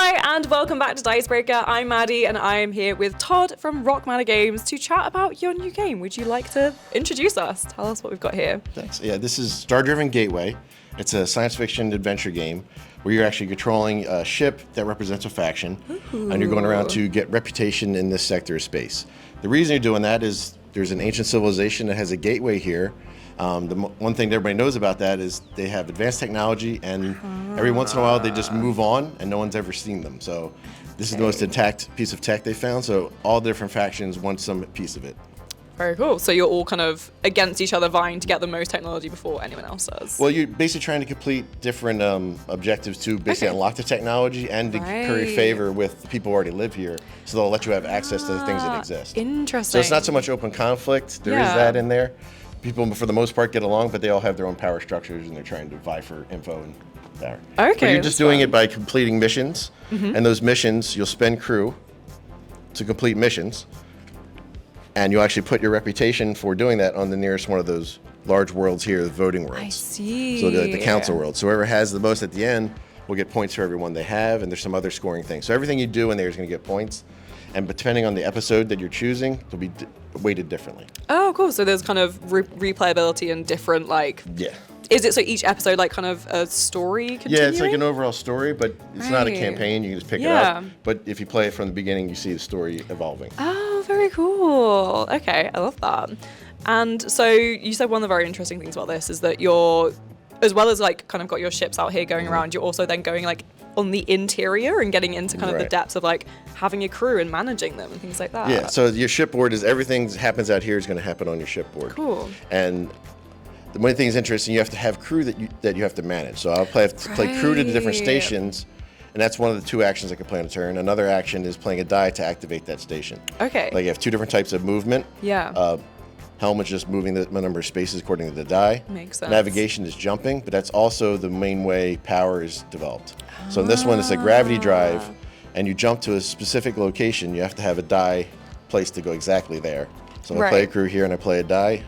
Hi, and welcome back to Dicebreaker. I'm Maddie, and I am here with Todd from Rock Manor Games to chat about your new game. Would you like to introduce us? Tell us what we've got here. Thanks. Yeah, this is StarDriven Gateway. It's a science fiction adventure game where you're actually controlling a ship that represents a faction, and you're going around to get reputation in this sector of space. The reason you're doing that is there's an ancient civilization that has a gateway here. One thing that everybody knows about that is they have advanced technology, and every once in a while they just move on and no one's ever seen them. So this is the most intact piece of tech they found, so all the different factions want some piece of it. Very cool. So you're all kind of against each other, vying to get the most technology before anyone else does. Well, you're basically trying to complete different objectives to basically unlock the technology and to curry favor with the people who already live here, so they'll let you have access to the things that exist. Interesting. So it's not so much open conflict. There is that in there. People, for the most part, get along, but they all have their own power structures, and they're trying to vie for info and power. Okay. But you're just doing it by completing missions, and those missions, you'll spend crew to complete missions, and you'll actually put your reputation for doing that on the nearest one of those large worlds here, the voting worlds. I see. So the council world. So whoever has the most at the end will get points for every one they have, and there's some other scoring things. So everything you do in there is going to get points, and depending on the episode that you're choosing, it'll be weighted differently. Oh, cool. So there's kind of replayability and different, like... Yeah. Is it so each episode like kind of a story continuing? Yeah, it's like an overall story, but it's not a campaign. You can just pick it up. But if you play it from the beginning, you see the story evolving. Oh, very cool. Okay, I love that. And so you said one of the very interesting things about this is that you're, as well as like kind of got your ships out here going around, you're also then going like on the interior and getting into kind of the depths of like having a crew and managing them and things like that. Yeah, so your shipboard is everything that happens out here is going to happen on your shipboard. Cool. And the one thing is interesting, you have to have crew that you have to manage. So I'll play crew to the different stations, and that's one of the two actions I can play on a turn. Another action is playing a die to activate that station. Okay. Like you have two different types of movement. Yeah. Helm is just moving the number of spaces according to the die. Makes sense. Navigation is jumping, but that's also the main way power is developed. So in this one, it's a gravity drive, and you jump to a specific location. You have to have a die placed to go exactly there. So if I play a crew here and I play a die,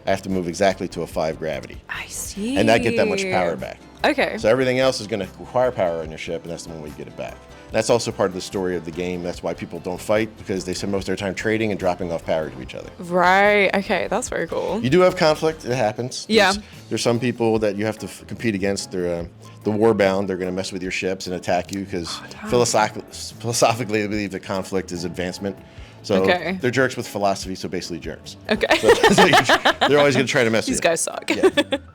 I have to move exactly to a 5 gravity. I see. And I get that much power back. Okay. So everything else is going to require power on your ship, and that's the one way you get it back. That's also part of the story of the game. That's why people don't fight, because they spend most of their time trading and dropping off power to each other. Right. Okay. That's very cool. You do have conflict. It happens. There's some people that you have to compete against. They're the warbound. They're going to mess with your ships and attack you because philosophically they believe that conflict is advancement. So they're jerks with philosophy, so basically jerks. Okay. So they're always going to try to mess with you. These guys suck. Yeah.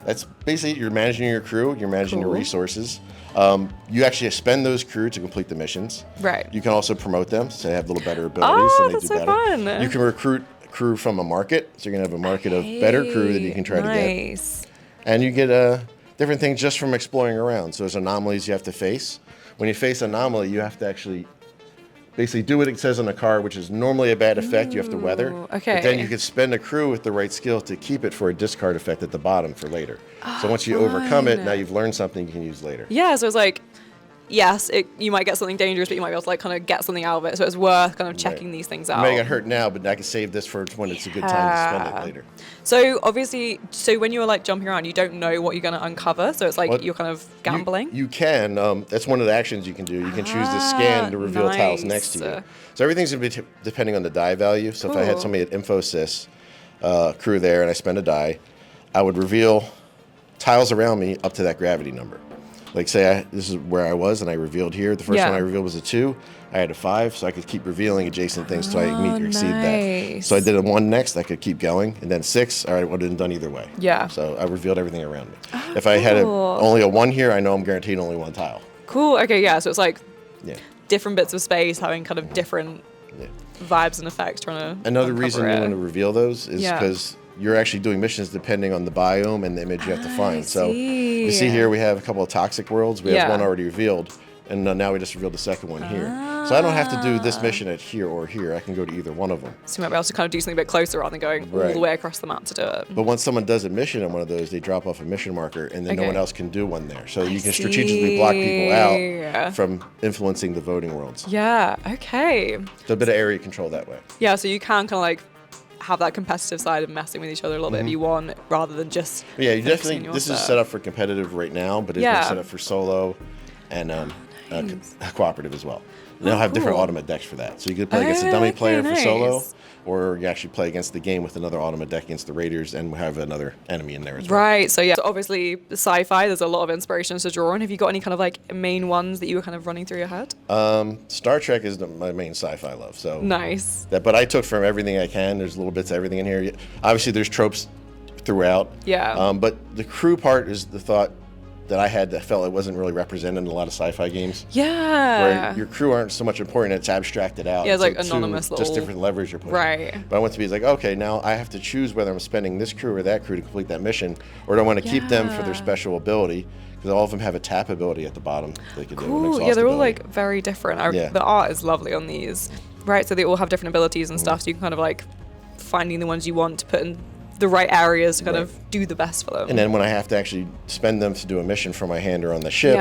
That's basically, you're managing your crew, you're managing your resources. You actually spend those crew to complete the missions. Right. You can also promote them, so they have a little better abilities. Oh, and they that's do so better. fun. You can recruit crew from a market, so you're going to have a market of better crew that you can try to get. And you get different things just from exploring around. So there's anomalies you have to face. When you face an anomaly, you have to actually basically do what it says on the card, which is normally a bad effect you have to weather. Okay. But then you can spend a crew with the right skill to keep it for a discard effect at the bottom for later. So once you overcome it, now you've learned something you can use later. Yeah, so it's like, yes, you might get something dangerous, but you might be able to like kind of get something out of it. So it's worth kind of checking these things out. You may get hurt now, but I can save this for when it's a good time to spend it later. So obviously, when you were like jumping around, you don't know what you're going to uncover. So it's like you're kind of gambling. You can. That's one of the actions you can do. You can choose to scan to reveal tiles next to you. So everything's going to be depending on the die value. So if I had somebody at Infosys crew there and I spend a die, I would reveal tiles around me up to that gravity number. Like say this is where I was and I revealed here. The first one I revealed was a 2. I had a 5, so I could keep revealing adjacent things until I meet or exceed that. So I did a 1 next, I could keep going. And then 6, all right, I would have been done either way. Yeah. So I revealed everything around me. If I had only a 1 here, I know I'm guaranteed only 1 tile. Cool. Okay, yeah. So it's like different bits of space having kind of different vibes and effects trying to Another reason you want to reveal those is because you're actually doing missions depending on the biome and the image you have to find. So you see here we have a couple of toxic worlds. We have one already revealed, and now we just revealed the second one here. So I don't have to do this mission at here or here. I can go to either one of them. So you might be able to kind of do something a bit closer rather than going all the way across the map to do it. But once someone does a mission on one of those, they drop off a mission marker, and then no one else can do one there. So you can strategically block people out from influencing the voting worlds. Yeah, okay. So a bit of area control that way. Yeah, so you can kind of like have that competitive side of messing with each other a little bit if you want, rather than just you definitely, this is set up for competitive right now, but it's been set up for solo, and cooperative as well. They'll have different automa decks for that. So you could play against a dummy player for solo, or you actually play against the game with another automa deck against the Raiders and have another enemy in there as well. Right, so yeah, so obviously sci-fi, there's a lot of inspirations to draw on. Have you got any kind of like main ones that you were kind of running through your head? Star Trek is my main sci-fi love. So nice. But I took from everything I can. There's little bits of everything in here. Obviously, there's tropes throughout. Yeah. But the crew part is the thought that I had that felt it wasn't really represented in a lot of sci-fi games. Yeah. Where your crew aren't so much important, it's abstracted out. Yeah, it's like anonymous little... just different levers you're putting. Right. But I want to be like, okay, now I have to choose whether I'm spending this crew or that crew to complete that mission, or do I want to keep them for their special ability? Because all of them have a tap ability at the bottom. They can do yeah, they're all like very different. The art is lovely on these. Right, so they all have different abilities and stuff, so you can kind of like finding the ones you want to put in the right areas to kind of do the best for them. And then when I have to actually spend them to do a mission from my hand or on the ship,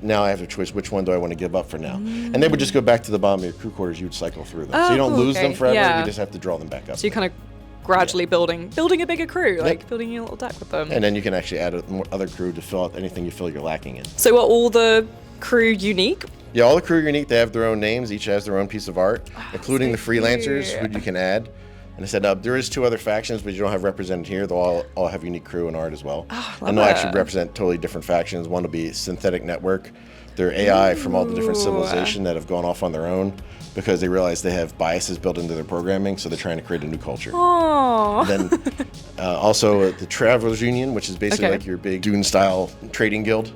now I have to choose which one do I want to give up for now. And they would just go back to the bottom of your crew quarters. You would cycle through them. So you don't lose them forever. You just have to draw them back up. So you kind of gradually building a bigger crew, like building your little deck with them. And then you can actually add other crew to fill out anything you feel you're lacking in. So are all the crew unique? Yeah, all the crew are unique. They have their own names. Each has their own piece of art, including the freelancers who you can add. And I said, there is 2 other factions, but you don't have represented here. They'll all have unique crew and art as well. And they'll actually represent totally different factions. One will be Synthetic Network. They're AI from all the different civilizations that have gone off on their own because they realize they have biases built into their programming, so they're trying to create a new culture. Aww. Then also the Travelers Union, which is basically like your big Dune-style trading guild,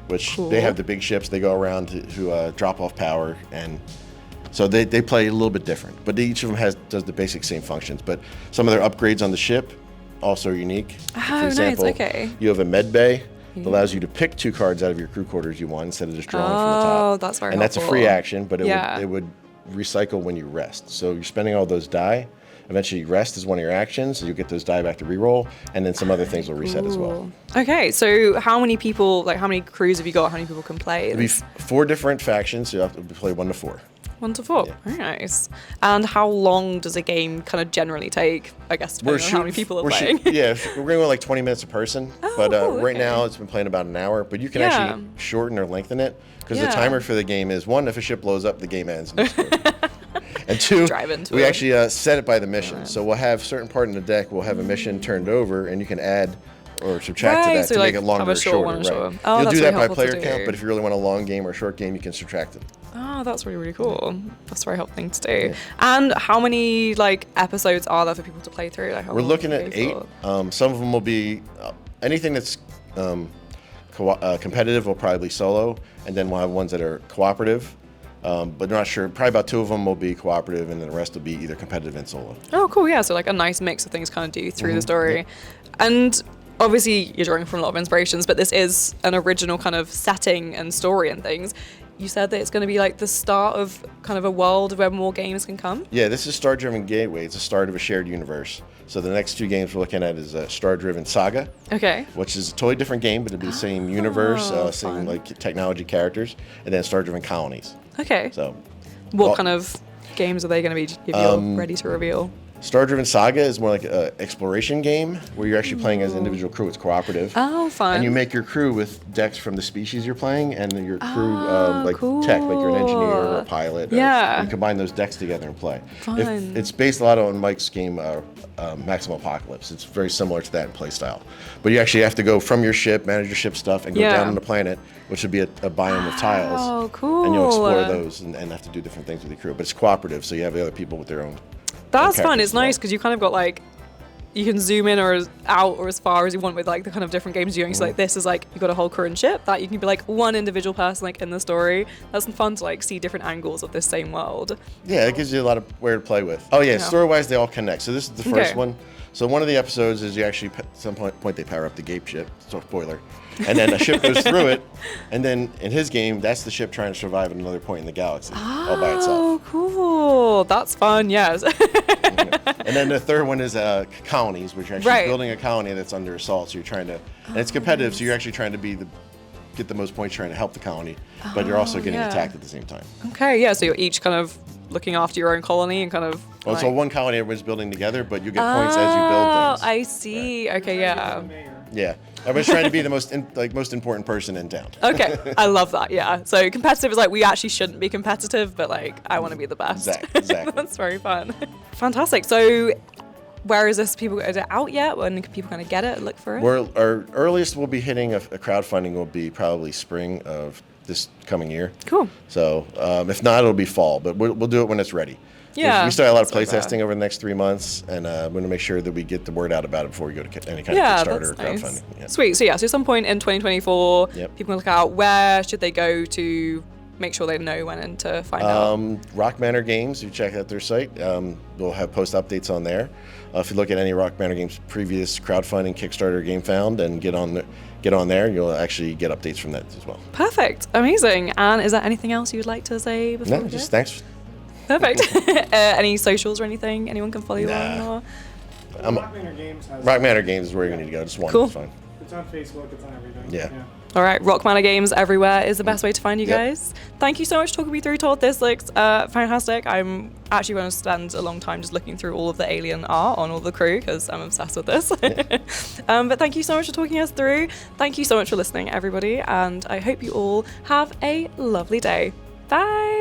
which they have the big ships. They go around to drop off power, and so they play a little bit different. But each of them does the basic same functions. But some of their upgrades on the ship also are unique. For example, you have a med bay. It allows you to pick 2 cards out of your crew quarters you want instead of just drawing from the top. Oh, that's very helpful. And that's a free action, but it would recycle when you rest. So you're spending all those die. Eventually, rest is one of your actions, so you get those die back to reroll, and then some other things will reset as well. Okay, so how many people, like how many crews have you got? How many people can play? It'll be 4 different factions, so you have to play 1 to 4. 1 to 4. Very nice. And how long does a game kind of generally take? I guess depending on how many people are playing. We're going with like 20 minutes a person. But right now it's been playing about an hour. But you can actually shorten or lengthen it because the timer for the game is 1, if a ship blows up, the game ends. And 2, we actually set it by the mission. So we'll have certain part in the deck. We'll have a mission turned over, and you can add or subtract to that to make it longer or shorter. You'll do that by player count, but if you really want a long game or a short game, you can subtract it. Oh, that's really, really cool. That's a very helpful thing to do. Yeah. And how many like episodes are there for people to play through? Like, we're looking at 8. Some of them will be anything that's competitive will probably be solo, and then we'll have ones that are cooperative. But I'm not sure. Probably about 2 of them will be cooperative, and then the rest will be either competitive and solo. Oh, cool. Yeah, so like a nice mix of things kind of do through the story. And obviously you're drawing from a lot of inspirations, but this is an original kind of setting and story and things. You said that it's going to be like the start of kind of a world where more games can come? Yeah, this is StarDriven Gateway. It's the start of a shared universe. So the next 2 games we're looking at is StarDriven Saga, which is a totally different game, but it'll be the same universe, same like technology characters, and then StarDriven Colonies. Okay. So, what kind of games are they going to be if you're ready to reveal? StarDriven Saga is more like an exploration game where you're actually playing as an individual crew. It's cooperative. Oh, fun. And you make your crew with decks from the species you're playing, and your crew tech, like you're an engineer or a pilot. Yeah. You combine those decks together and play. Fun. It's based a lot on Mike's game, Maximum Apocalypse. It's very similar to that in play style. But you actually have to go from your ship, manage your ship stuff, and go down on the planet, which would be a biome of tiles. Oh, cool. And you'll explore those and have to do different things with your crew. But it's cooperative, so you have the other people with their own. That's fun. It's nice because you kind of got like, you can zoom in or out or as far as you want with like the kind of different games you're doing. So like this is like, you've got a whole crew and ship that you can be like one individual person like in the story. That's fun to like see different angles of this same world. Yeah, it gives you a lot of where to play with. Oh yeah, story-wise they all connect. So this is the first one. So one of the episodes is you actually, at some point they power up the Gape ship, so spoiler. And then a ship goes through it, and then in his game, that's the ship trying to survive at another point in the galaxy, all by itself. Oh, cool. That's fun, yes. And then the third one is colonies, which you're actually building a colony that's under assault. So you're trying to, and it's competitive, so you're actually trying to get the most points trying to help the colony, but you're also getting attacked at the same time. Okay, yeah, so you're each kind of looking after your own colony and kind of... Well, so one colony everyone's building together, but you get points as you build things. I see. Okay, yeah. Yeah. I was trying to be the most important person in town. Okay, I love that. Yeah. So competitive is like we actually shouldn't be competitive, but like I want to be the best. Exactly. That's very fun. Fantastic. So where is this? People is it out yet? When can people kind of get it, look for it? Our earliest we'll be hitting a crowdfunding will be probably spring of this coming year. Cool. So if not, it'll be fall, but we'll do it when it's ready. Yeah. We still have a lot of playtesting over the next 3 months, and we're going to make sure that we get the word out about it before we go to any kind of Kickstarter or crowdfunding. Nice. Yeah. Sweet. So at some point in 2024, Yep. people can look out. Where should they go to make sure they know when and to find out? Rock Manor Games, you check out their site. We'll have post updates on there. If you look at any Rock Manor Games previous crowdfunding, Kickstarter, Game Found, and get on there, you'll actually get updates from that as well. Perfect. Amazing. And is there anything else you'd like to say before? No, just thanks. Perfect. Any socials or anything anyone can follow you on? Or? Rock Manor Games has Rock Manor Games is where you're going to go. Just one. Cool. It's fine. It's on Facebook. It's on everything. Yeah. All right, Rock Manor Games everywhere is the best way to find you Yep. guys. Thank you so much for talking me through, Todd. This looks fantastic. I'm actually going to spend a long time just looking through all of the alien art on all the crew because I'm obsessed with this. But thank you so much for talking us through. Thank you so much for listening, everybody, and I hope you all have a lovely day. Bye.